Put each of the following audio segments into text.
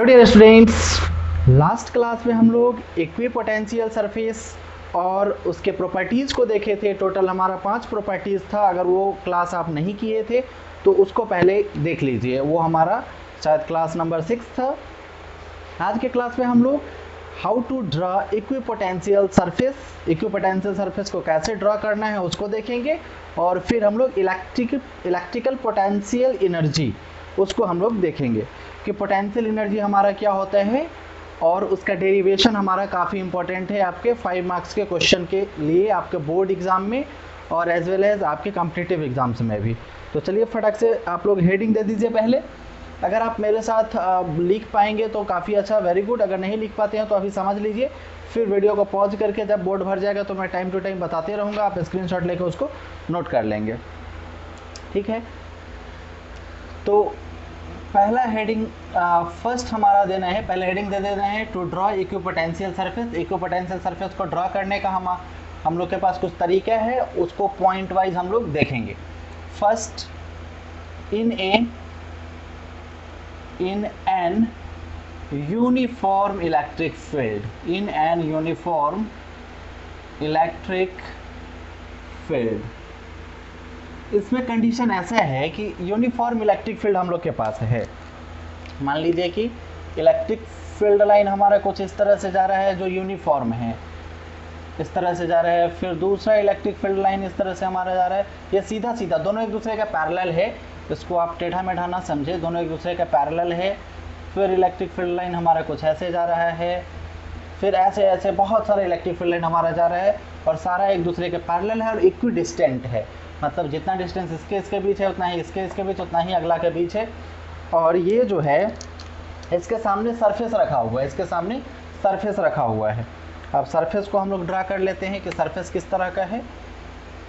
Dear students, last class में हम लोग इक्विपोटेंशियल सरफेस और उसके प्रॉपर्टीज़ को देखे थे। टोटल हमारा 5 प्रॉपर्टीज़ था। अगर वो क्लास आप नहीं किए थे तो उसको पहले देख लीजिए, वो हमारा शायद क्लास नंबर 6 था। आज के क्लास में हम लोग how to draw equipotential surface, equipotential surface को कैसे ड्रा करना है उसको देखेंगे, और फिर हम लोग इलेक्ट्रिकल पोटेंशियल एनर्जी उसको हम लोग देखेंगे कि पोटेंशियल एनर्जी हमारा क्या होता है, और उसका डेरिवेशन हमारा काफ़ी इंपॉर्टेंट है आपके 5 मार्क्स के क्वेश्चन के लिए, आपके बोर्ड एग्ज़ाम में और एज वेल एज आपके कॉम्पिटिटिव एग्ज़ाम्स में भी। तो चलिए फटाक से आप लोग हेडिंग दे दीजिए पहले। अगर आप मेरे साथ लिख पाएंगे तो काफ़ी अच्छा, वेरी गुड। अगर नहीं लिख पाते हैं तो अभी समझ लीजिए, फिर वीडियो को पॉज करके जब बोर्ड भर जाएगा तो मैं टाइम टू टाइम बताते रहूँगा, आप स्क्रीनशॉट लेकर उसको नोट कर लेंगे, ठीक है। तो पहला हेडिंग फर्स्ट हमारा देना है, पहले हेडिंग दे देना है to draw equipotential surface. Equipotential surface को ड्रॉ करने का हम लोग के पास कुछ तरीका है, उसको पॉइंट वाइज हम लोग देखेंगे। First, in an uniform electric field, in an uniform electric field. इसमें कंडीशन ऐसा है कि यूनिफॉर्म इलेक्ट्रिक फील्ड हम लोग के पास है। मान लीजिए कि इलेक्ट्रिक फील्ड लाइन हमारा कुछ इस तरह से जा रहा है जो यूनिफॉर्म है, इस तरह से जा रहा है। फिर दूसरा इलेक्ट्रिक फील्ड लाइन इस तरह से हमारा जा रहा है, ये सीधा सीधा दोनों एक दूसरे का पैरेलल है, इसको आप टेढ़ा मेढ़ा ना समझे, दोनों एक दूसरे का पैरेलल है। फिर इलेक्ट्रिक फील्ड लाइन हमारा कुछ ऐसे जा रहा है, फिर ऐसे ऐसे बहुत सारा इलेक्ट्रिक फील्ड लाइन हमारा जा रहा है, और सारा एक दूसरे के पैरेलल है और इक्वी डिस्टेंट है। मतलब जितना डिस्टेंस इसके बीच है उतना ही इसके बीच, उतना ही अगला के बीच है। और ये जो है इसके सामने सरफेस रखा हुआ है, इसके सामने सरफेस रखा हुआ है। अब सरफेस को हम लोग ड्रा कर लेते हैं कि सरफेस किस तरह का है।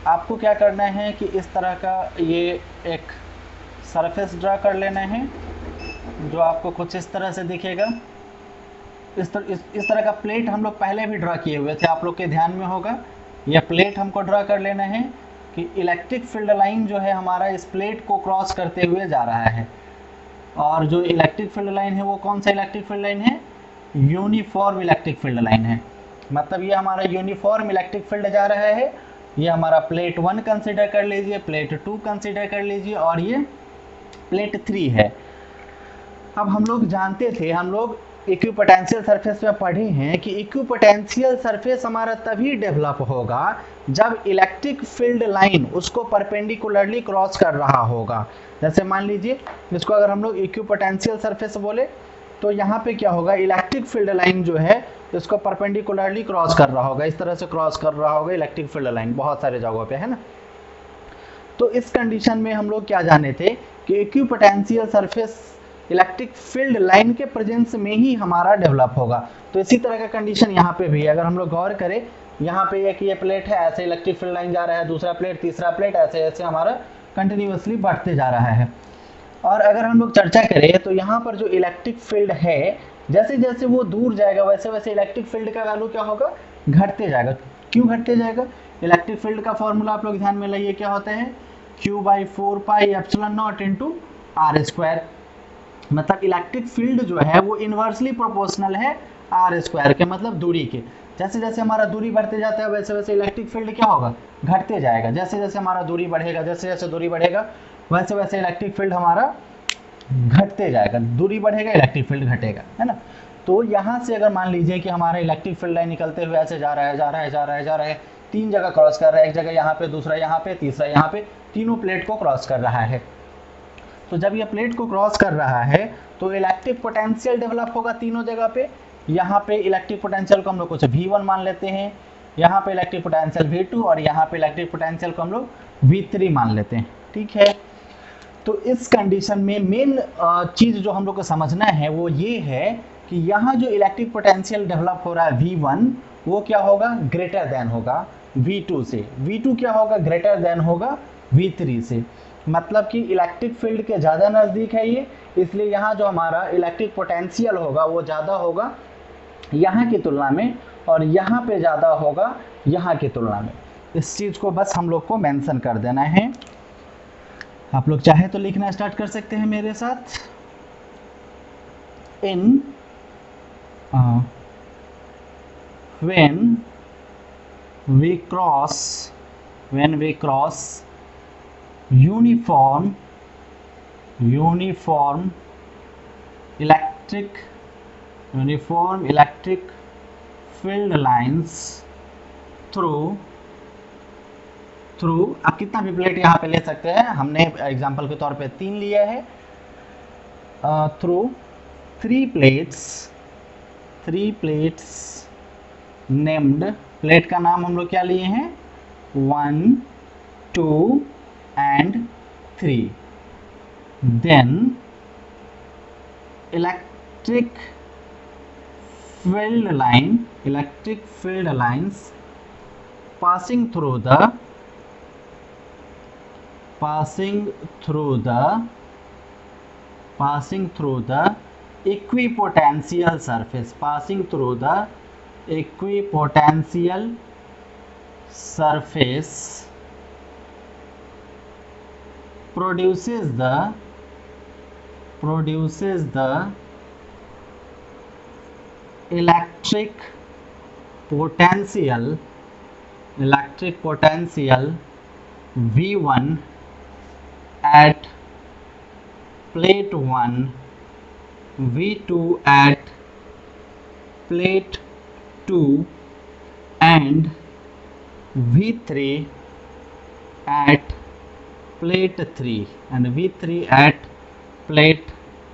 आपको क्या करना है कि इस तरह का ये एक सरफेस ड्रा कर लेना है जो आपको कुछ इस तरह से दिखेगा। इस तरह का प्लेट हम लोग पहले भी ड्रा किए हुए थे, आप लोग के ध्यान में होगा। यह प्लेट हमको ड्रा कर लेना है कि इलेक्ट्रिक फील्ड लाइन जो है हमारा इस प्लेट को क्रॉस करते हुए जा रहा है, और जो इलेक्ट्रिक फील्ड लाइन है वो कौन सा इलेक्ट्रिक फील्ड लाइन है? यूनिफॉर्म इलेक्ट्रिक फील्ड लाइन है। मतलब ये हमारा यूनिफॉर्म इलेक्ट्रिक फील्ड जा रहा है। ये हमारा प्लेट 1 कंसीडर कर लीजिए, प्लेट 2 कंसीडर कर लीजिए, और ये प्लेट 3 है। अब हम लोग जानते थे, हम लोग इक्विपोटेंशियल सरफेस में पढ़े हैं कि इक्विपोटेंशियल सरफेस हमारा तभी डेवलप होगा जब इलेक्ट्रिक फील्ड लाइन उसको परपेंडिकुलरली क्रॉस कर रहा होगा। जैसे मान लीजिए इसको अगर हम लोग इक्विपोटेंशियल सरफेस बोले तो यहाँ पे क्या होगा, इलेक्ट्रिक फील्ड लाइन जो है इसको परपेंडिकुलरली क्रॉस कर रहा होगा, इस तरह से क्रॉस कर रहा होगा इलेक्ट्रिक फील्ड लाइन बहुत सारे जगहों पे, है ना। तो इस कंडीशन में हम लोग क्या जाने थे कि equipotential surface electric field line के प्रेजेंस में ही हमारा डेवलप होगा। तो इसी तरह का कंडीशन यहाँ पे भी है। अगर हम लोग गौर करें, यहाँ पे एक ये प्लेट है, ऐसे इलेक्ट्रिक फील्ड लाइन जा रहा है, दूसरा प्लेट, तीसरा प्लेट, ऐसे ऐसे हमारा कंटिन्यूअसली बढ़ते जा रहा है। और अगर हम लोग चर्चा करें तो यहाँ पर जो इलेक्ट्रिक फील्ड है, जैसे जैसे वो दूर जाएगा वैसे वैसे इलेक्ट्रिक फील्ड का वैल्यू क्या होगा, घटते जाएगा। क्यों घटते जाएगा? इलेक्ट्रिक फील्ड का फॉर्मूला आप लोग ध्यान में लाइए, क्या होता है? Q/4πε0 into r²। मतलब इलेक्ट्रिक फील्ड जो है वो इन्वर्सली प्रोपोर्शनल है r² के, मतलब दूरी के। जैसे जैसे हमारा दूरी बढ़ते जाता है वैसे वैसे इलेक्ट्रिक फील्ड क्या होगा, घटते जाएगा। जैसे जैसे हमारा दूरी बढ़ेगा, जैसे जैसे दूरी बढ़ेगा वैसे वैसे इलेक्ट्रिक फील्ड हमारा घटते जाएगा। दूरी बढ़ेगा, इलेक्ट्रिक फील्ड घटेगा, है ना। तो यहाँ से अगर मान लीजिए कि हमारा इलेक्ट्रिक फील्ड लाइन निकलते हुए ऐसे जा रहा है, 3 जगह क्रॉस कर रहा है, एक जगह यहाँ पे, दूसरा यहाँ पे, तीसरा यहाँ पे, तीनों प्लेट को क्रॉस कर रहा है। तो जब ये प्लेट को क्रॉस कर रहा है तो इलेक्ट्रिक पोटेंशियल डेवलप होगा तीनों जगह पे। यहाँ पे इलेक्ट्रिक पोटेंशियल को हम लोग कुछ V1 मान लेते हैं, यहाँ पे इलेक्ट्रिक पोटेंशियल V2, और यहाँ पे इलेक्ट्रिक पोटेंशियल को हम लोग V3 मान लेते हैं, ठीक है। तो इस कंडीशन में मेन चीज़ जो हम लोग को समझना है वो ये है कि यहाँ जो इलेक्ट्रिक पोटेंशियल डेवलप हो रहा है V1, वो क्या होगा, ग्रेटर देन होगा V2 से। V2 क्या होगा, ग्रेटर देन होगा V3 से। मतलब कि इलेक्ट्रिक फील्ड के ज़्यादा नज़दीक है ये, इसलिए यहाँ जो हमारा इलेक्ट्रिक पोटेंशियल होगा वो ज़्यादा होगा यहाँ की तुलना में, और यहाँ पे ज़्यादा होगा यहाँ की तुलना में। इस चीज़ को बस हम लोग को मेंशन कर देना है। आप लोग चाहे तो लिखना स्टार्ट कर सकते हैं मेरे साथ। in when we cross uniform electric field lines through आप कितना भी प्लेट यहाँ पे ले सकते हैं, हमने एग्जांपल के तौर पे 3 लिया है, थ्रू 3 प्लेट्स नेम्ड, प्लेट का नाम हम लोग क्या लिए हैं, 1, 2 and 3, then electric field lines passing through the equipotential surface produces the electric potential V1 at plate 1, V2 at plate 2 and V3 at plate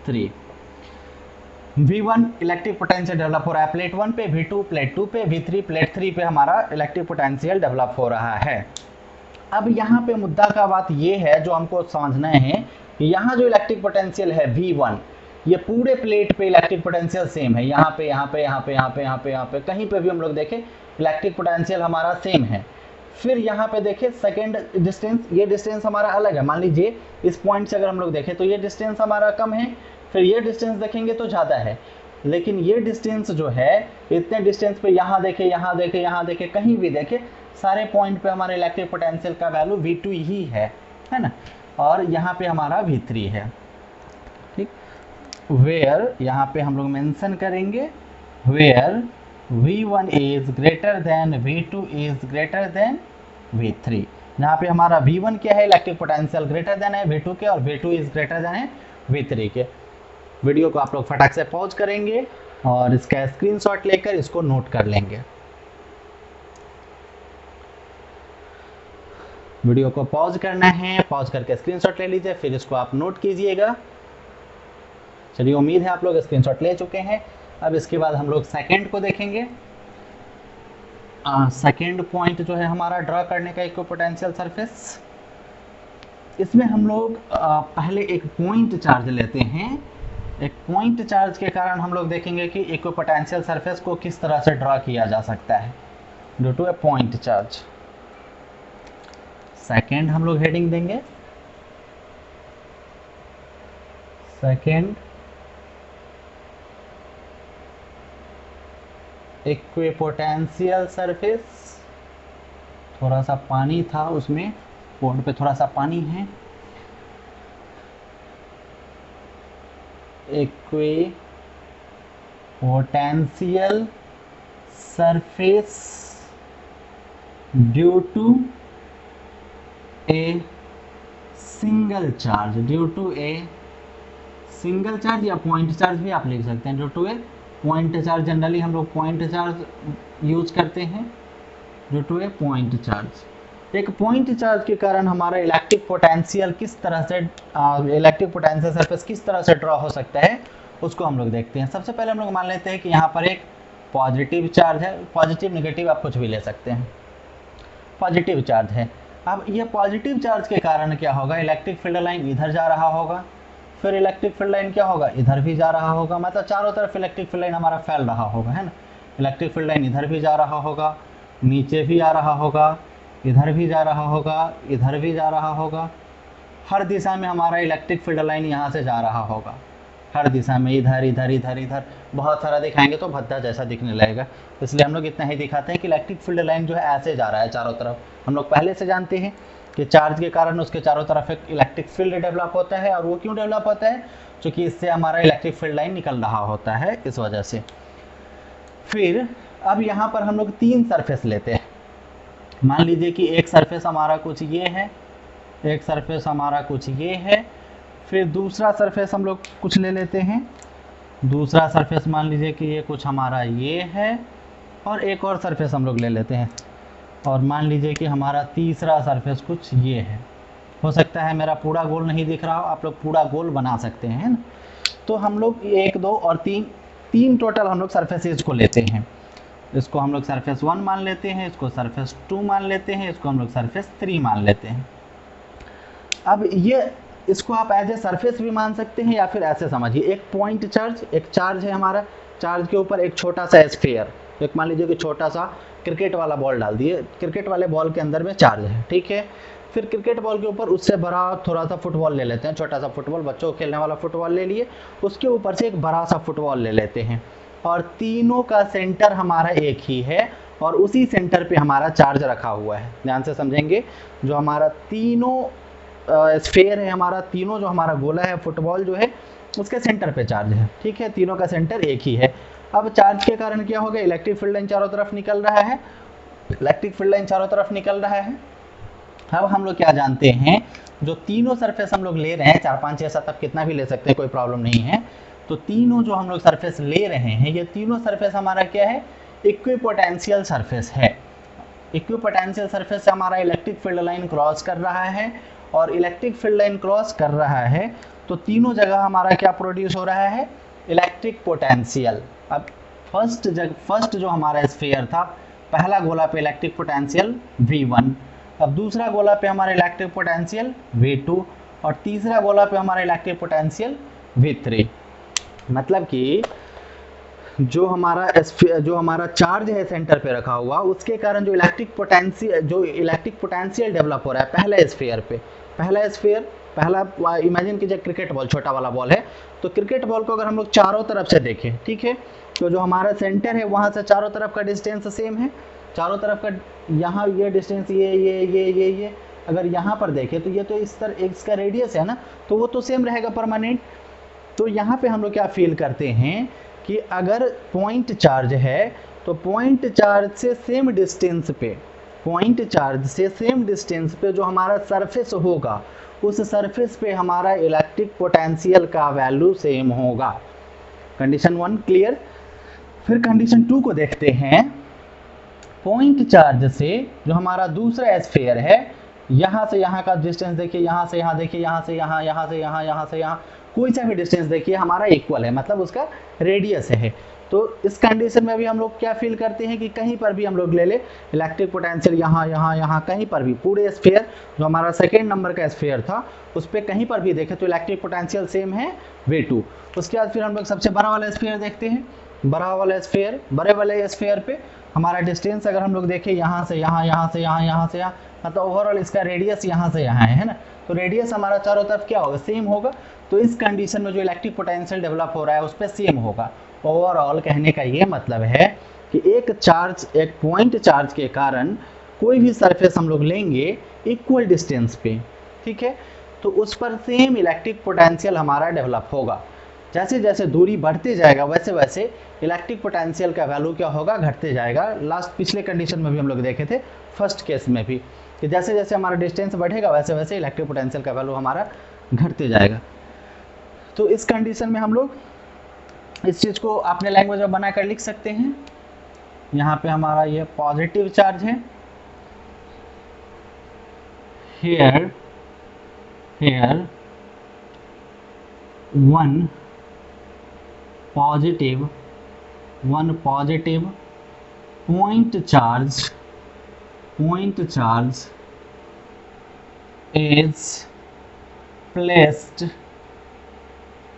3 V1 electric potential develop हो रहा है प्लेट 1 पे, V2 प्लेट 2 पे, V3 plate 3 पे हमारा electric potential develop हो रहा है। अब यहाँ पे मुद्दा का बात ये है जो हमको समझना है कि यहाँ जो इलेक्ट्रिक पोटेंशियल है V1, ये पूरे प्लेट पे इलेक्ट्रिक पोटेंशियल सेम है, यहाँ पे कहीं पे भी हम लोग देखें इलेक्ट्रिक पोटेंशियल हमारा सेम है। फिर यहाँ पे देखें सेकेंड डिस्टेंस, ये डिस्टेंस हमारा अलग है, मान लीजिए इस पॉइंट से अगर हम लोग देखें तो ये डिस्टेंस हमारा कम है, फिर ये डिस्टेंस देखेंगे तो ज़्यादा है, लेकिन ये डिस्टेंस जो है इतने डिस्टेंस पे यहाँ देखे कहीं भी देखे सारे पॉइंट पे हमारे इलेक्ट्रिक पोटेंशियल का वैल्यू V2 ही है ना, और यहाँ पे हमारा V3 है, ठीक। वेयर यहाँ पे हम लोग मेंशन करेंगे where V1 is greater than V2 is greater than V3, यहाँ पे हमारा V1 क्या है, इलेक्ट्रिक पोटेंशियल ग्रेटर देन है V2 के, और V2 इज ग्रेटर देन है V3 के। वीडियो को आप लोग फटाक से पॉज करेंगे और इसका स्क्रीनशॉट लेकर इसको नोट कर लेंगे। वीडियो को पॉज करना है, पॉज करके स्क्रीनशॉट ले लीजिए, फिर इसको आप नोट कीजिएगा। चलिए, उम्मीद है आप लोग स्क्रीनशॉट ले चुके हैं। अब इसके बाद हम लोग सेकंड को देखेंगे। सेकंड पॉइंट जो है हमारा ड्रा करने का इक्विपोटेंशियल सरफेस, इसमें हम लोग पहले एक पॉइंट चार्ज लेते हैं। एक पॉइंट चार्ज के कारण हम लोग देखेंगे कि इक्विपोटेंशियल सरफेस को किस तरह से ड्रा किया जा सकता है due to a point charge. Second हम लोग हेडिंग देंगे, सेकंड इक्विपोटेंशियल सरफेस। थोड़ा सा पानी था उसमें, बोर्ड पे थोड़ा सा पानी है। Equipotential surface due to a single charge, या पॉइंट चार्ज भी आप लिख सकते हैं, due to a point charge. Generally हम लोग पॉइंट चार्ज यूज करते हैं, due to a point charge. एक पॉइंट चार्ज के कारण हमारा इलेक्ट्रिक पोटेंशियल किस तरह से, इलेक्ट्रिक पोटेंशियल सरफेस किस तरह से ड्रॉ हो सकता है उसको हम लोग देखते हैं। सबसे पहले हम लोग मान लेते हैं कि यहाँ पर एक पॉजिटिव चार्ज है, पॉजिटिव नेगेटिव आप कुछ भी ले सकते हैं, पॉजिटिव चार्ज है। अब ये पॉजिटिव चार्ज के कारण क्या होगा, इलेक्ट्रिक फील्ड लाइन इधर जा रहा होगा, फिर इलेक्ट्रिक फील्ड लाइन क्या होगा, इधर भी जा रहा होगा, मतलब चारों तरफ इलेक्ट्रिक फील्ड लाइन हमारा फैल रहा होगा, है ना। इलेक्ट्रिक फील्ड लाइन इधर भी जा रहा होगा, नीचे भी आ रहा होगा, इधर भी जा रहा होगा, इधर भी जा रहा होगा, हर दिशा में हमारा इलेक्ट्रिक फील्ड लाइन यहाँ से जा रहा होगा, हर दिशा में, इधर इधर इधर इधर, बहुत सारा दिखाएंगे तो भद्दा जैसा दिखने लगेगा, इसलिए हम लोग इतना ही दिखाते हैं कि इलेक्ट्रिक फील्ड लाइन जो है ऐसे जा रहा है चारों तरफ, हम लोग पहले से जानते हैं। कि चार्ज के कारण उसके चारों तरफ एक इलेक्ट्रिक फील्ड डेवलप होता है। और वो क्यों डेवलप होता है? क्योंकि इससे हमारा इलेक्ट्रिक फील्ड लाइन निकल रहा होता है, इस वजह से। फिर अब यहाँ पर हम लोग 3 सरफेस लेते हैं। मान लीजिए कि एक सरफेस हमारा कुछ ये है, एक सरफेस हमारा कुछ ये है, फिर दूसरा सरफेस हम लोग कुछ ले लेते हैं। दूसरा सरफेस मान लीजिए कि ये कुछ हमारा ये है, और एक और सरफेस हम लोग ले लेते हैं। और मान लीजिए कि हमारा तीसरा सरफेस कुछ ये है। हो सकता है मेरा पूरा गोल नहीं दिख रहा हो, आप लोग पूरा गोल बना सकते हैं ना। तो हम लोग 1, 2 और 3 टोटल हम लोग सरफेसेज को लेते हैं। इसको हम लोग सरफेस 1 मान लेते हैं, इसको सरफेस 2 मान लेते हैं, इसको हम लोग सरफेस 3 मान लेते हैं। अब ये इसको आप एज ए सरफेस भी मान सकते हैं, या फिर ऐसे समझिए, एक पॉइंट चार्ज, एक चार्ज है हमारा, चार्ज के ऊपर एक छोटा सा स्फीयर, एक मान लीजिए कि छोटा सा क्रिकेट वाला बॉल डाल दिए, क्रिकेट वाले बॉल के अंदर में चार्ज है, ठीक है। फिर क्रिकेट बॉल के ऊपर उससे बड़ा थोड़ा सा फुटबॉल ले लेते हैं, छोटा सा फुटबॉल, बच्चों को खेलने वाला फुटबॉल ले लिए, उसके ऊपर से एक बड़ा सा फुटबॉल ले लेते हैं, और तीनों का सेंटर हमारा एक ही है, और उसी सेंटर पे हमारा चार्ज रखा हुआ है। ध्यान से समझेंगे, जो हमारा तीनों स्फेयर है, हमारा तीनों जो हमारा गोला है, फुटबॉल जो है, उसके सेंटर पे चार्ज है, ठीक है। तीनों का सेंटर एक ही है। अब चार्ज के कारण क्या होगा? इलेक्ट्रिक फील्ड लाइन चारों तरफ निकल रहा है, इलेक्ट्रिक फील्ड लाइन चारों तरफ निकल रहा है। अब हम लोग क्या जानते हैं, जो तीनों सरफेस हम लोग ले रहे हैं, 4, 5, 6, 7 आप कितना भी ले सकते हैं, कोई प्रॉब्लम नहीं है। तो तीनों जो हम लोग सरफेस ले रहे हैं, ये तीनों सरफेस हमारा क्या है? इक्विपोटेंशियल सरफेस है। इक्विपोटेंशियल सरफेस से हमारा इलेक्ट्रिक फील्ड लाइन क्रॉस कर रहा है, और इलेक्ट्रिक फील्ड लाइन क्रॉस कर रहा है तो तीनों जगह हमारा क्या प्रोड्यूस हो रहा है? Electric potential. अब फर्स्ट जो हमारा स्फीयर था, पहला गोला पे इलेक्ट्रिक पोटेंशियल V1, अब दूसरा गोला पे हमारा इलेक्ट्रिक पोटेंशियल V2, और तीसरा गोला पे हमारा इलेक्ट्रिक पोटेंशियल V3। मतलब कि जो हमारा चार्ज है सेंटर पे रखा हुआ, उसके कारण जो इलेक्ट्रिक पोटेंशियल डेवलप हो रहा है पहला इमेजिन कीजिए क्रिकेट बॉल, छोटा वाला बॉल है, तो क्रिकेट बॉल को अगर हम लोग चारों तरफ से देखें, ठीक है, तो जो हमारा सेंटर है वहाँ से चारों तरफ का डिस्टेंस सेम है, चारों तरफ का, यहाँ ये डिस्टेंस ये अगर यहाँ पर देखें तो ये तो इस तरह इसका रेडियस है ना, तो वो तो सेम रहेगा परमानेंट। तो यहाँ पे हम लोग क्या फील करते हैं कि अगर पॉइंट चार्ज है तो पॉइंट चार्ज से सेम डिस्टेंस पे जो हमारा सरफेस होगा, उस सरफेस पे हमारा इलेक्ट्रिक पोटेंशियल का वैल्यू सेम होगा। Condition 1 clear. फिर कंडीशन 2 को देखते हैं। पॉइंट चार्ज से जो हमारा दूसरा स्फीयर है, यहाँ से यहाँ का डिस्टेंस देखिए, यहाँ से यहाँ देखिए, यहाँ से यहाँ, यहाँ से यहाँ, यहाँ से यहाँ, कोई सा भी डिस्टेंस देखिए हमारा इक्वल है, मतलब उसका रेडियस है। तो इस कंडीशन में भी हम लोग क्या फील करते हैं कि कहीं पर भी हम लोग ले ले इलेक्ट्रिक पोटेंशियल, यहाँ यहाँ यहाँ कहीं पर भी, पूरे स्फीयर जो हमारा सेकेंड नंबर का स्फीयर था उस पर कहीं पर भी देखें तो इलेक्ट्रिक पोटेंशियल सेम है V2। उसके बाद फिर हम लोग सबसे बड़ा वाला स्फीयर देखते हैं। बड़े वाले स्फीयर पे हमारा डिस्टेंस अगर हम लोग देखें, यहाँ से यहाँ, यहाँ से यहाँ, यहाँ से यहाँ, मतलब ओवरऑल इसका रेडियस यहाँ से यहाँ है ना, तो रेडियस हमारा चारों तरफ क्या होगा? सेम होगा। तो इस कंडीशन में जो इलेक्ट्रिक पोटेंशियल डेवलप हो रहा है उस पर सेम होगा। ओवरऑल कहने का ये मतलब है कि एक पॉइंट चार्ज के कारण कोई भी सरफेस हम लोग लेंगे इक्वल डिस्टेंस पे, ठीक है, तो उस पर सेम इलेक्ट्रिक पोटेंशियल हमारा डेवलप होगा। जैसे जैसे दूरी बढ़ते जाएगा वैसे वैसे इलेक्ट्रिक पोटेंशियल का वैल्यू क्या होगा? घटते जाएगा। पिछले कंडीशन में भी हम लोग देखे थे, फर्स्ट केस में भी, कि जैसे जैसे हमारा डिस्टेंस बढ़ेगा वैसे वैसे इलेक्ट्रिक पोटेंशियल का वैल्यू हमारा घटते जाएगा। तो इस कंडीशन में हम लोग इस चीज़ को अपने लैंग्वेज में बनाकर लिख सकते हैं। यहाँ पे हमारा ये पॉजिटिव चार्ज है, here one positive point charge is placed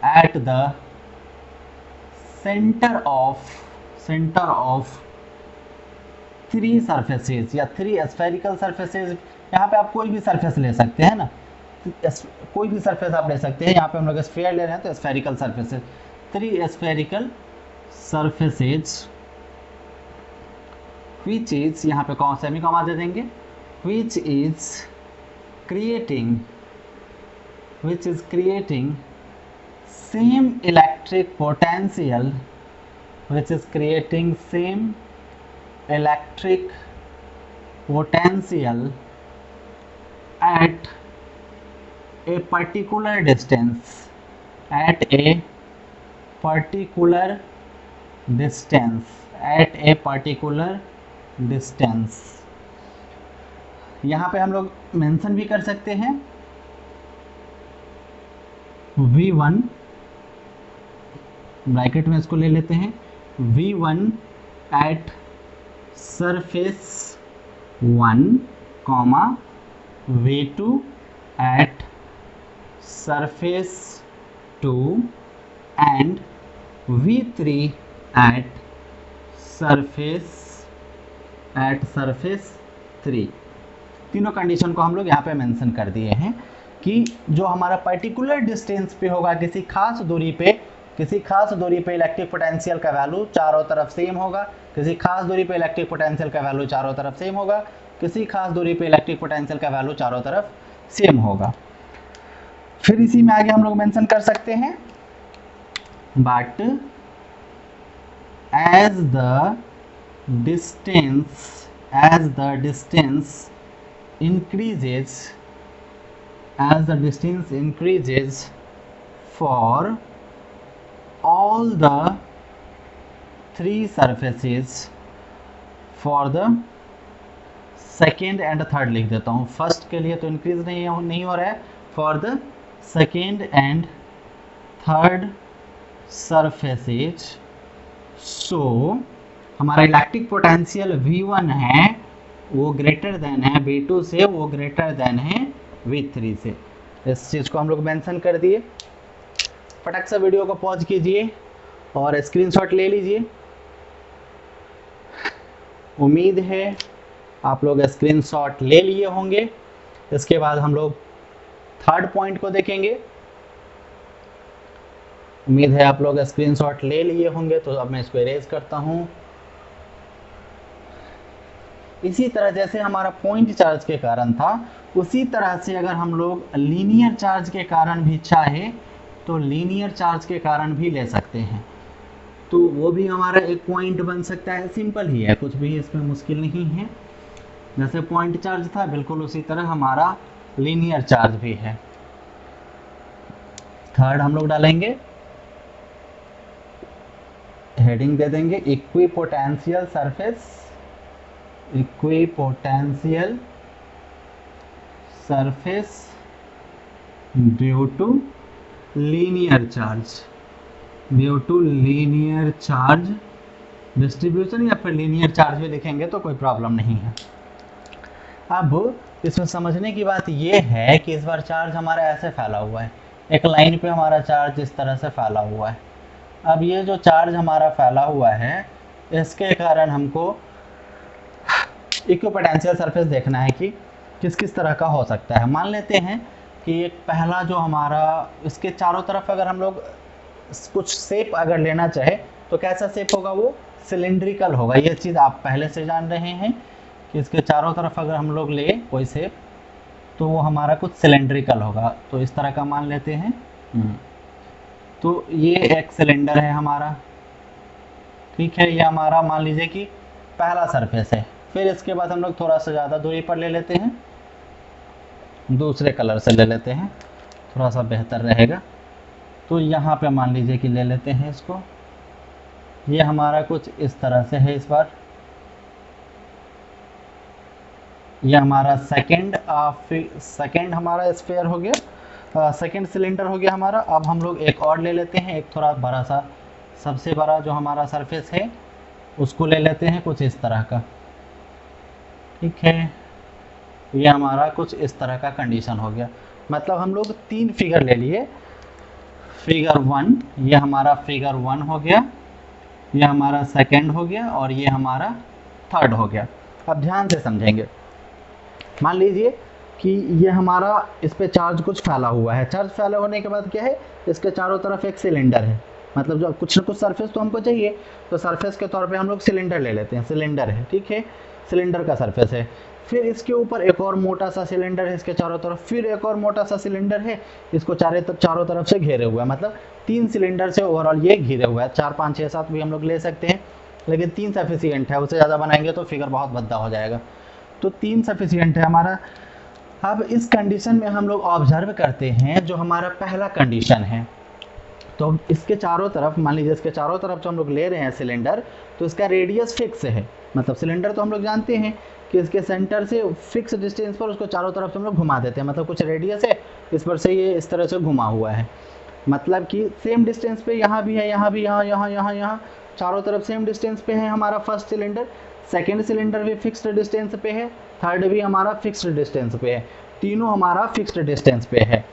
at the center of 3 surfaces या 3 spherical surfaces। यहाँ पे आप कोई भी सरफेस ले सकते हैं ना, कोई भी सरफेस आप ले सकते हैं। यहाँ पे हम लोग स्फीयर ले रहे हैं तो spherical surfaces, 3 spherical surfaces which is, यहाँ पे कौन सेमी कॉमा दे देंगे, which is creating same electric potential, which is creating same electric potential at a particular distance, at a particular distance. यहाँ पे हम लोग मेंशन भी कर सकते हैं V1, ब्रैकेट में इसको ले लेते हैं, V1 at surface 1, V2 at surface 2 and V3 at surface 3. तीनों कंडीशन को हम लोग यहाँ पे मेंशन कर दिए हैं कि जो हमारा पर्टिकुलर डिस्टेंस पे होगा, किसी खास दूरी पे इलेक्ट्रिक पोटेंशियल का वैल्यू चारों तरफ सेम होगा, किसी खास दूरी पे इलेक्ट्रिक पोटेंशियल का वैल्यू चारों तरफ सेम होगा, किसी खास दूरी पे इलेक्ट्रिक पोटेंशियल का वैल्यू चारों तरफ सेम होगा. फिर इसी में आगे हम लोग मेंशन कर सकते हैं, but as the distance increases for all the three surfaces, for the second and third लिख देता हूँ, फर्स्ट के लिए तो इंक्रीज नहीं हो रहा है, for the second and third surfaces. So हमारा इलेक्ट्रिक पोटेंशियल V1 है वो ग्रेटर देन है V2 से, वो ग्रेटर देन है V3 से. इस चीज़ को हम लोग मेंशन कर दिए. फटाक से वीडियो को पॉज कीजिए और स्क्रीनशॉट ले लीजिए. उम्मीद है आप लोग स्क्रीनशॉट ले लिए होंगे. इसके बाद हम लोग थर्ड पॉइंट को देखेंगे. उम्मीद है आप लोग स्क्रीनशॉट ले लिए होंगे. तो अब मैं इसको इरेज करता हूँ. इसी तरह जैसे हमारा पॉइंट चार्ज के कारण था, उसी तरह से अगर हम लोग लीनियर चार्ज के कारण भी चाहे तो लीनियर चार्ज के कारण भी ले सकते हैं. तो वो भी हमारा एक पॉइंट बन सकता है. सिंपल ही है, कुछ भी इसमें मुश्किल नहीं है. जैसे पॉइंट चार्ज था बिल्कुल उसी तरह हमारा लीनियर चार्ज भी है. थर्ड हम लोग डालेंगे, हेडिंग दे देंगे equipotential surface due to linear charge distribution, या फिर लीनियर चार्ज भी लिखेंगे तो कोई प्रॉब्लम नहीं है. अब इसमें समझने की बात यह है कि इस बार चार्ज हमारा ऐसे फैला हुआ है, एक लाइन पे हमारा चार्ज इस तरह से फैला हुआ है. अब ये जो चार्ज हमारा फैला हुआ है, इसके कारण हमको इक्विपोटेंशियल सरफेस देखना है कि किस किस तरह का हो सकता है. मान लेते हैं कि एक पहला जो हमारा, इसके चारों तरफ अगर हम लोग कुछ शेप अगर लेना चाहे तो कैसा शेप होगा, वो सिलेंड्रिकल होगा. ये चीज़ आप पहले से जान रहे हैं कि इसके चारों तरफ अगर हम लोग ले कोई शेप तो वो हमारा कुछ सिलेंड्रिकल होगा. तो इस तरह का मान लेते हैं. तो ये एक सिलेंडर है हमारा, ठीक है. ये हमारा मान लीजिए कि पहला सरफेस है. फिर इसके बाद हम लोग थोड़ा सा ज़्यादा दूरी पर ले लेते हैं, दूसरे कलर से ले लेते हैं, थोड़ा सा बेहतर रहेगा. तो यहाँ पे मान लीजिए कि ले लेते हैं इसको. ये हमारा कुछ इस तरह से है. इस बार ये हमारा सेकंड हमारा स्फीयर हो गया, सेकंड सिलेंडर हो गया हमारा. अब हम लोग एक और ले लेते हैं, एक थोड़ा बड़ा सा, सबसे बड़ा जो हमारा सरफेस है उसको ले लेते हैं कुछ इस तरह का, ठीक है. ये हमारा कुछ इस तरह का कंडीशन हो गया. मतलब हम लोग तीन फिगर ले लिए. फिगर 1, ये हमारा फिगर 1 हो गया, ये हमारा सेकंड हो गया और ये हमारा थर्ड हो गया. अब ध्यान से समझेंगे. मान लीजिए कि ये हमारा, इस पे चार्ज कुछ फैला हुआ है. चार्ज फैला होने के बाद क्या है, इसके चारों तरफ एक सिलेंडर है. मतलब जो कुछ ना कुछ सरफेस तो हमको चाहिए, तो सरफेस के तौर पे हम लोग सिलेंडर ले लेते हैं. सिलेंडर है, ठीक है, सिलेंडर का सरफेस है. फिर इसके ऊपर एक और मोटा सा सिलेंडर है इसके चारों तरफ, फिर एक और मोटा सा सिलेंडर है इसको चारों तरफ से घेरे हुआ है, मतलब 3 सिलेंडर से ओवरऑल ये घिरे हुआ है। 4 5 6 7 भी हम लोग ले सकते हैं, लेकिन 3 सफिशियंट है, उससे ज़्यादा बनाएंगे तो फिगर बहुत भद्दा हो जाएगा, तो 3 सफिशियंट है हमारा। अब इस कंडीशन में हम लोग ऑब्जर्व करते हैं जो हमारा पहला कंडीशन है, तो इसके चारों तरफ मान लीजिए इसके चारों तरफ जो हम लोग ले रहे हैं सिलेंडर, तो इसका रेडियस फिक्स है, मतलब सिलेंडर तो हम लोग जानते हैं कि इसके सेंटर से फिक्स डिस्टेंस पर उसको चारों तरफ से हम लोग घुमा देते हैं, मतलब कुछ रेडियस है इस पर से ये इस तरह से घुमा हुआ है, मतलब कि सेम डिस्टेंस पे यहाँ भी है, यहाँ भी, यहाँ चारों तरफ सेम डिस्टेंस पे है हमारा फर्स्ट सिलेंडर, सेकेंड सिलेंडर भी फिक्स्ड डिस्टेंस पे है, थर्ड भी हमारा फिक्स्ड डिस्टेंस पे है, तीनों हमारा फिक्स्ड डिस्टेंस पे है।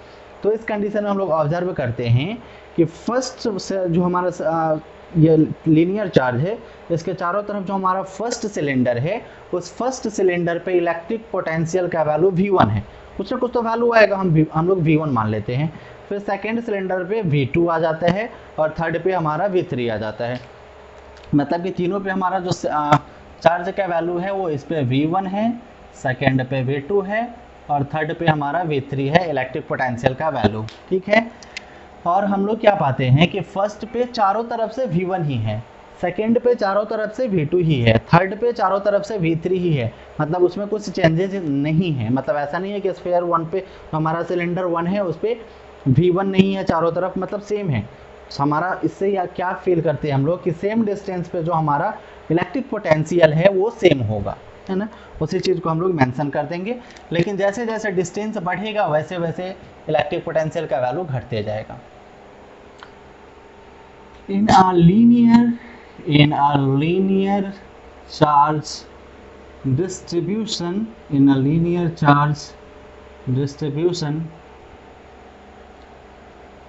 तो इस कंडीशन में हम लोग ऑब्जर्व करते हैं कि फर्स्ट से जो हमारा ये लीनियर चार्ज है, इसके चारों तरफ जो हमारा फर्स्ट सिलेंडर है, उस फर्स्ट सिलेंडर पे इलेक्ट्रिक पोटेंशियल का वैल्यू V1 है, कुछ ना कुछ तो वैल्यू आएगा, हम लोग V1 मान लेते हैं। फिर सेकेंड सिलेंडर पे V2 आ जाता है और थर्ड पे हमारा V3 आ जाता है, मतलब कि तीनों पे हमारा जो चार्ज का वैल्यू है वो इस पे V1 है, सेकेंड पे V2 है और थर्ड पे हमारा V3 है इलेक्ट्रिक पोटेंशियल का वैल्यू, ठीक है। और हम लोग क्या पाते हैं कि फर्स्ट पे चारों तरफ से V1 ही है, सेकेंड पे चारों तरफ से V2 ही है, थर्ड पे चारों तरफ से V3 ही है, मतलब उसमें कुछ चेंजेस नहीं है, मतलब ऐसा नहीं है कि स्फीयर 1 पे हमारा सिलेंडर 1 है उस पर V1 नहीं है चारों तरफ, मतलब सेम है हमारा। इससे या क्या फील करते हैं हम लोग कि सेम डिस्टेंस पे जो हमारा इलेक्ट्रिक पोटेंशियल है वो सेम होगा, है ना, उसी चीज़ को हम लोग मेंशन कर देंगे। लेकिन जैसे जैसे डिस्टेंस बढ़ेगा वैसे वैसे इलेक्ट्रिक पोटेंशियल का वैल्यू घटते जाएगा। in a linear charge distribution,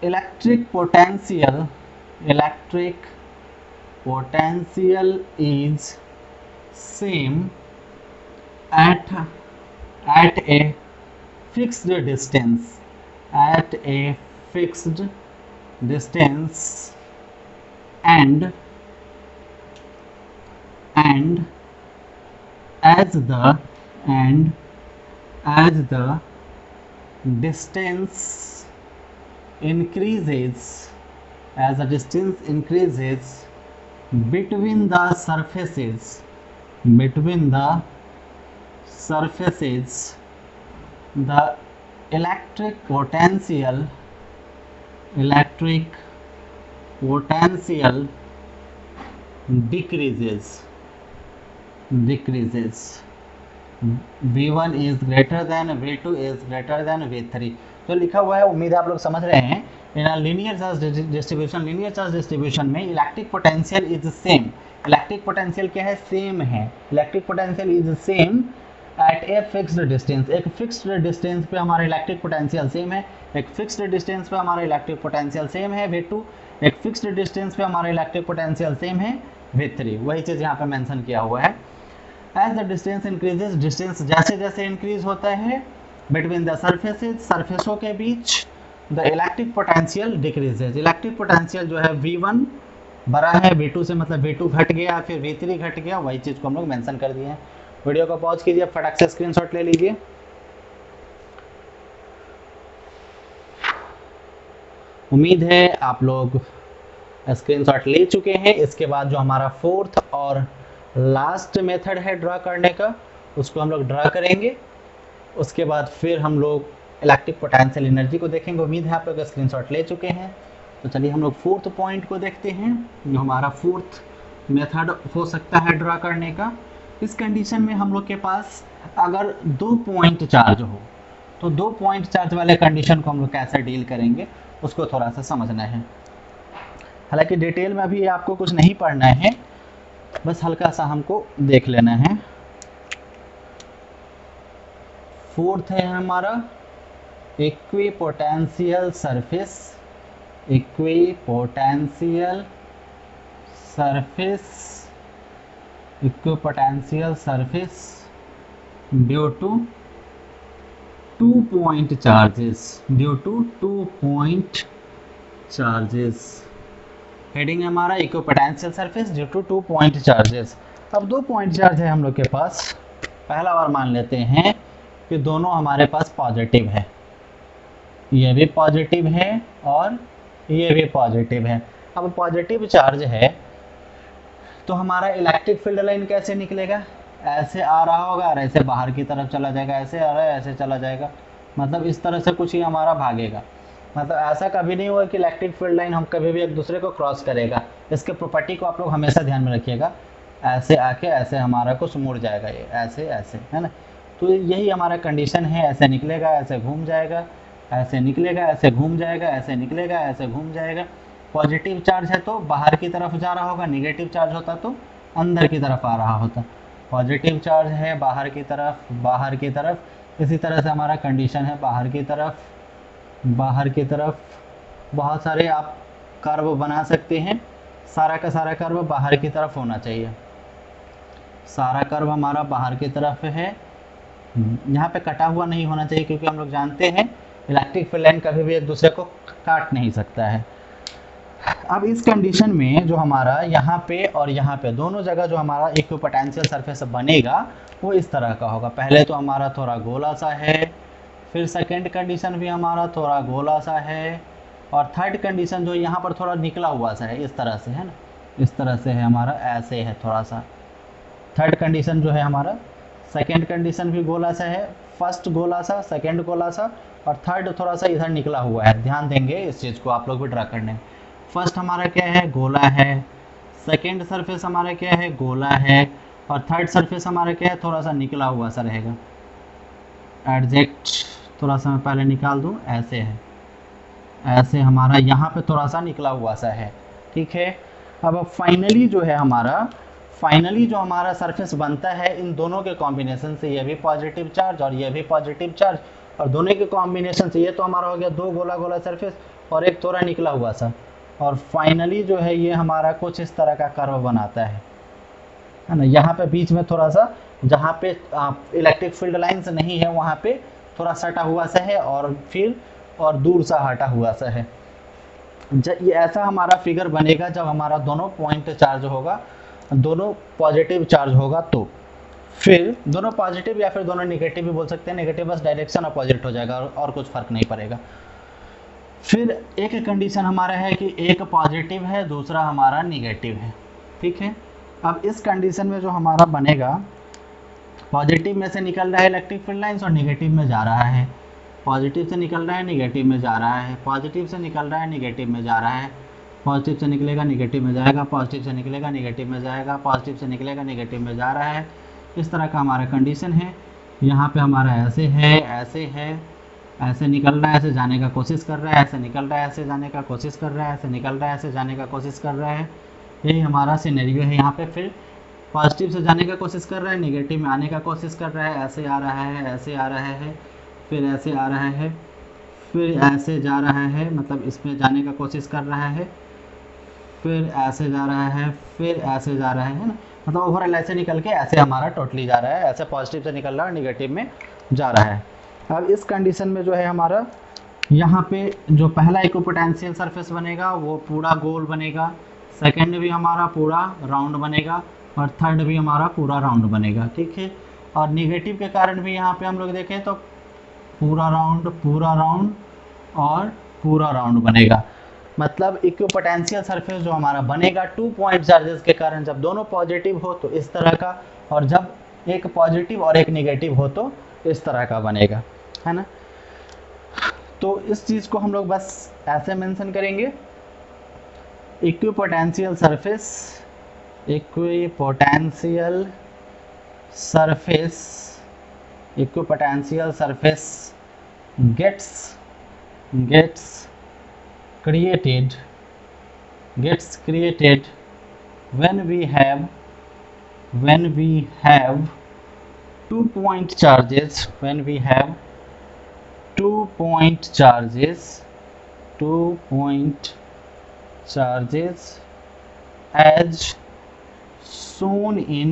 electric potential is same at a fixed distance, and as the distance increases, between the surfaces, the electric potential decreases. V1 is greater than V2 is greater than V3, तो लिखा हुआ है, उम्मीद आप लोग समझ रहे हैं। इन लीनियर चार्ज डिस्ट्रीब्यूशन में electric potential is same, electric potential क्या है, सेम है, electric potential is same at a fixed distance, एक फिक्स्ड डिस्टेंस पे हमारा इलेक्ट्रिक पोटेंशियल सेम है, एक फिक्स्ड डिस्टेंस पे हमारा इलेक्ट्रिक पोटेंशियल सेम है V2, एक फिक्स्ड डिस्टेंस पे हमारा इलेक्ट्रिक पोटेंशियल सेम है V3, वही चीज़ यहाँ पे मेंशन किया हुआ है। As the distance increases, distance जैसे जैसे इंक्रीज होता है बिटवीन द सर्फेसेज, सरफेसों के बीच, the electric potential decreases, electric potential जो है V1 बड़ा है V2 से, मतलब V2 घट गया फिर V3 घट गया, वही चीज़ को हम लोग मेंशन कर दिए हैं। वीडियो को पॉज कीजिए, फटाक से स्क्रीनशॉट ले लीजिए। उम्मीद है आप लोग स्क्रीनशॉट ले चुके हैं। इसके बाद जो हमारा फोर्थ और लास्ट मेथड है ड्रा करने का, उसको हम लोग ड्रा करेंगे। उसके बाद फिर हम लोग इलेक्ट्रिक पोटेंशियल एनर्जी को देखेंगे। उम्मीद है आप लोग स्क्रीनशॉट ले चुके हैं। तो चलिए हम लोग फोर्थ पॉइंट को देखते हैं, जो हमारा फोर्थ मेथड हो सकता है ड्रा करने का। इस कंडीशन में हम लोग के पास अगर 2 पॉइंट चार्ज हो, तो 2 पॉइंट चार्ज वाले कंडीशन को हम लोग कैसे डील करेंगे उसको थोड़ा सा समझना है। हालांकि डिटेल में अभी आपको कुछ नहीं पढ़ना है, बस हल्का सा हमको देख लेना है। फोर्थ है हमारा equipotential surface, equipotential surface due to 2 point charges, heading है हमारा equipotential surface due to 2 point charges. अब 2 पॉइंट चार्ज है हम लोग के पास, पहला बार मान लेते हैं कि दोनों हमारे पास पॉजिटिव है, ये भी पॉजिटिव है और ये भी पॉजिटिव है। अब पॉजिटिव चार्ज है तो हमारा इलेक्ट्रिक फील्ड लाइन कैसे निकलेगा, ऐसे आ रहा होगा और ऐसे बाहर की तरफ चला जाएगा, ऐसे आ रहा है ऐसे चला जाएगा, मतलब इस तरह से कुछ ही हमारा भागेगा। मतलब ऐसा कभी नहीं हुआ कि इलेक्ट्रिक फील्ड लाइन हम कभी भी एक दूसरे को क्रॉस करेगा। इसके प्रॉपर्टी को आप लोग हमेशा ध्यान में रखिएगा, ऐसे आके ऐसे हमारा कुछ मुड़ जाएगा, ये ऐसे ऐसे है ना। तो यही हमारा कंडीशन है, ऐसे निकलेगा ऐसे घूम जाएगा, ऐसे निकलेगा ऐसे घूम जाएगा, ऐसे निकलेगा ऐसे घूम जाएगा। पॉजिटिव चार्ज है तो बाहर की तरफ जा रहा होगा, निगेटिव चार्ज होता तो अंदर की तरफ आ रहा होता। पॉजिटिव चार्ज है बाहर की तरफ, बाहर की तरफ, इसी तरह से हमारा कंडीशन है बाहर की तरफ, बाहर की तरफ। बहुत सारे आप कर्व बना सकते हैं, सारा का सारा कर्व बाहर की तरफ होना चाहिए, सारा कर्व हमारा बाहर की तरफ है, यहाँ पे कटा हुआ नहीं होना चाहिए, क्योंकि हम लोग जानते हैं इलेक्ट्रिक फील्ड लाइन कभी भी एक दूसरे को काट नहीं सकता है। अब इस कंडीशन में जो हमारा यहाँ पे और यहाँ पे दोनों जगह जो हमारा इक्विपोटेंशियल सरफेस बनेगा वो इस तरह का होगा। पहले तो हमारा थोड़ा गोला सा है, फिर सेकंड कंडीशन भी हमारा थोड़ा गोला सा है, और थर्ड कंडीशन जो यहाँ पर थोड़ा निकला हुआ सा है, इस तरह से है ना, इस तरह से है हमारा, ऐसे है थोड़ा सा। थर्ड कंडीशन जो है हमारा, सेकंड कंडीशन भी गोला सा है, फर्स्ट गोला सा, सेकंड गोला सा, और थर्ड थोड़ा सा इधर निकला हुआ है। ध्यान देंगे इस चीज़ को आप लोग भी ड्रा करने। फर्स्ट हमारा क्या है, गोला है, सेकंड सरफेस हमारा क्या है, गोला है, और थर्ड सरफेस हमारा क्या है, थोड़ा सा निकला हुआ सा रहेगा। एडजेक्ट थोड़ा सा मैं पहले निकाल दूं, ऐसे है, ऐसे हमारा यहाँ पे थोड़ा सा निकला हुआ सा है, ठीक है। अब फाइनली जो है हमारा, फाइनली जो हमारा सरफेस बनता है इन दोनों के कॉम्बिनेशन से, ये भी पॉजिटिव चार्ज और ये भी पॉजिटिव चार्ज, और दोनों के कॉम्बिनेशन से ये तो हमारा हो गया दो गोला गोला सरफेस और एक थोड़ा निकला हुआ सा, और फाइनली जो है ये हमारा कुछ इस तरह का कर्व बनाता है ना। यहाँ पे बीच में थोड़ा सा, जहाँ पे इलेक्ट्रिक फील्ड लाइंस नहीं है वहाँ पे थोड़ा सटा हुआ सा है, और फिर और दूर सा हटा हुआ सा है। ये ऐसा हमारा फिगर बनेगा जब हमारा दोनों पॉइंट चार्ज होगा, दोनों पॉजिटिव चार्ज होगा तो। फिर दोनों पॉजिटिव या फिर दोनों नेगेटिव भी बोल सकते हैं, नेगेटिव बस डायरेक्शन अपोजिट हो जाएगा और कुछ फर्क नहीं पड़ेगा। फिर एक कंडीशन हमारा है कि एक पॉजिटिव है दूसरा हमारा नेगेटिव है, ठीक है। अब इस कंडीशन में जो हमारा बनेगा, पॉजिटिव में से निकल रहा है इलेक्ट्रिक फील्ड लाइंस और नेगेटिव में जा रहा है, पॉजिटिव से निकल रहा है नेगेटिव में जा रहा है, पॉजिटिव से निकल रहा है नेगेटिव में जा रहा है, पॉजिटिव से निकलेगा नेगेटिव में जाएगा, पॉजिटिव से निकलेगा नेगेटिव में जाएगा, पॉजिटिव से निकलेगा नेगेटिव में जा रहा है। इस तरह का हमारा कंडीशन है। यहाँ पे हमारा ऐसे है, ऐसे है, ऐसे निकल रहा है, ऐसे जाने का कोशिश कर रहा है, ऐसे निकल रहा है, ऐसे जाने का कोशिश कर रहा है, ऐसे निकल रहा है, ऐसे जाने का कोशिश कर रहा है। यही हमारा सिनेरियो है। यहाँ पे फिर पॉजिटिव से जाने का कोशिश कर रहा है, नेगेटिव में आने का कोशिश कर रहा है, ऐसे आ रहा है, ऐसे आ रहा है, फिर ऐसे आ रहा है, फिर ऐसे जा रहा है, मतलब इसमें जाने का कोशिश कर रहा है, फिर ऐसे जा रहा है, फिर ऐसे जा रहा है ना, मतलब ओवरऑल ऐसे निकल के ऐसे हमारा टोटली जा रहा है, ऐसे पॉजिटिव से निकल रहा है, नेगेटिव में जा रहा है। अब इस कंडीशन में जो है हमारा यहाँ पे जो पहला इक्विपोटेंशियल सरफेस बनेगा वो पूरा गोल बनेगा, सेकंड भी हमारा पूरा राउंड बनेगा, और थर्ड भी हमारा पूरा राउंड बनेगा, ठीक है। और नेगेटिव के कारण भी यहाँ पे हम लोग देखें तो पूरा राउंड और पूरा राउंड बनेगा। मतलब इक्विपोटेंशियल सरफेस जो हमारा बनेगा 2 पॉइंट चार्जेस के कारण, जब दोनों पॉजिटिव हो तो इस तरह का, और जब एक पॉजिटिव और एक नेगेटिव हो तो इस तरह का बनेगा, है ना। तो इस चीज़ को हम लोग बस ऐसे मेंशन करेंगे, equipotential surface, equipotential surface gets created when we have 2 point charges, as shown in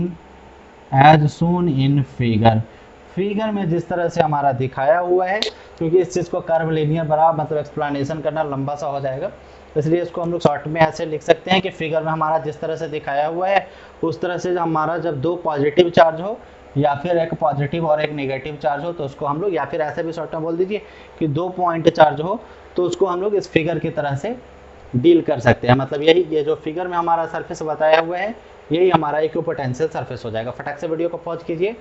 figure में जिस तरह से हमारा दिखाया हुआ है, क्योंकि इस चीज़ को कर्व लीनियर बराबर मतलब एक्सप्लेनेशन करना लंबा सा हो जाएगा, इसलिए इसको हम लोग शॉर्ट में ऐसे लिख सकते हैं कि फिगर में हमारा जिस तरह से दिखाया हुआ है उस तरह से हमारा जब दो पॉजिटिव चार्ज हो या फिर एक पॉजिटिव और एक नेगेटिव चार्ज हो तो उसको हम लोग, या फिर ऐसे भी शॉर्ट में बोल दीजिए कि दो पॉइंट चार्ज हो तो उसको हम लोग इस फिगर की तरह से डील कर सकते हैं। मतलब यही, ये जो फिगर में हमारा सरफेस बताया हुआ है यही हमारा इक्विपोटेंशियल सरफेस हो जाएगा। फटाक से वीडियो को पॉज कीजिए,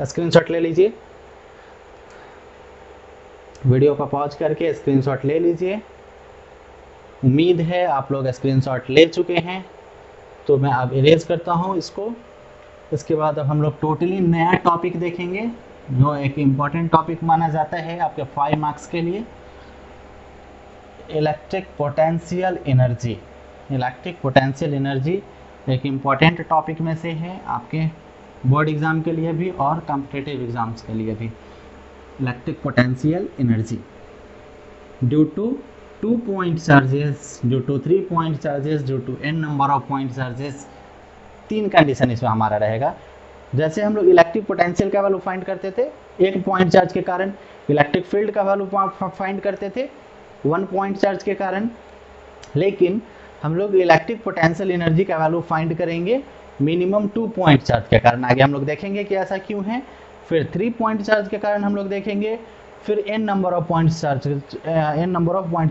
स्क्रीनशॉट ले लीजिए, वीडियो को पॉज करके स्क्रीनशॉट ले लीजिए। उम्मीद है आप लोग स्क्रीनशॉट ले चुके हैं, तो मैं अब इरेज करता हूं इसको। इसके बाद अब हम लोग टोटली नया टॉपिक देखेंगे जो एक इम्पॉर्टेंट टॉपिक माना जाता है आपके 5 मार्क्स के लिए, electric potential energy. Electric potential energy एक इम्पॉर्टेंट टॉपिक में से है आपके बोर्ड एग्ज़ाम के लिए भी और कॉम्पिटिटिव एग्ज़ाम्स के लिए भी। Electric potential energy due to 2 point charges, due to 3 point charges, due to n number of point charges, 3 condition इसमें हमारा रहेगा। जैसे हम लोग इलेक्ट्रिक पोटेंशियल का वैल्यू फाइंड करते थे, एक पॉइंट चार्ज के कारण इलेक्ट्रिक फील्ड का वैल्यू फाइंड करते थे 1 पॉइंट चार्ज के कारण, लेकिन हम लोग इलेक्ट्रिक पोटेंशियल एनर्जी का वैल्यू फाइंड करेंगे मिनिमम 2 पॉइंट चार्ज के कारण। आगे हम लोग देखेंगे कि ऐसा क्यों है, फिर 3 पॉइंट चार्ज के कारण हम लोग देखेंगे, फिर n number of point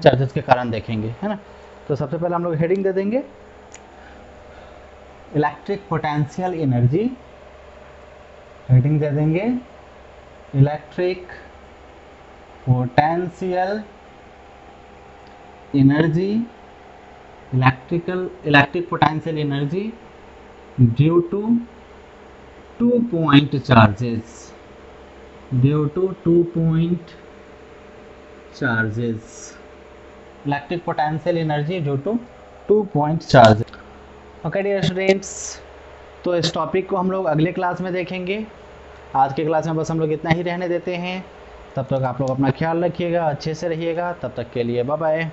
charges के कारण देखेंगे, है ना। तो सबसे पहले हम लोग हेडिंग दे देंगे इलेक्ट्रिक पोटेंशियल एनर्जी, हेडिंग दे देंगे electric potential energy, electric potential energy due to 2 point charges, due to 2 point charges, electric potential energy due to 2 point charges. Okay dear students, तो इस टॉपिक को हम लोग अगले क्लास में देखेंगे। आज के क्लास में बस हम लोग इतना ही रहने देते हैं। तब तक आप लोग अपना ख्याल रखिएगा, अच्छे से रहिएगा। तब तक के लिए बाय बाय।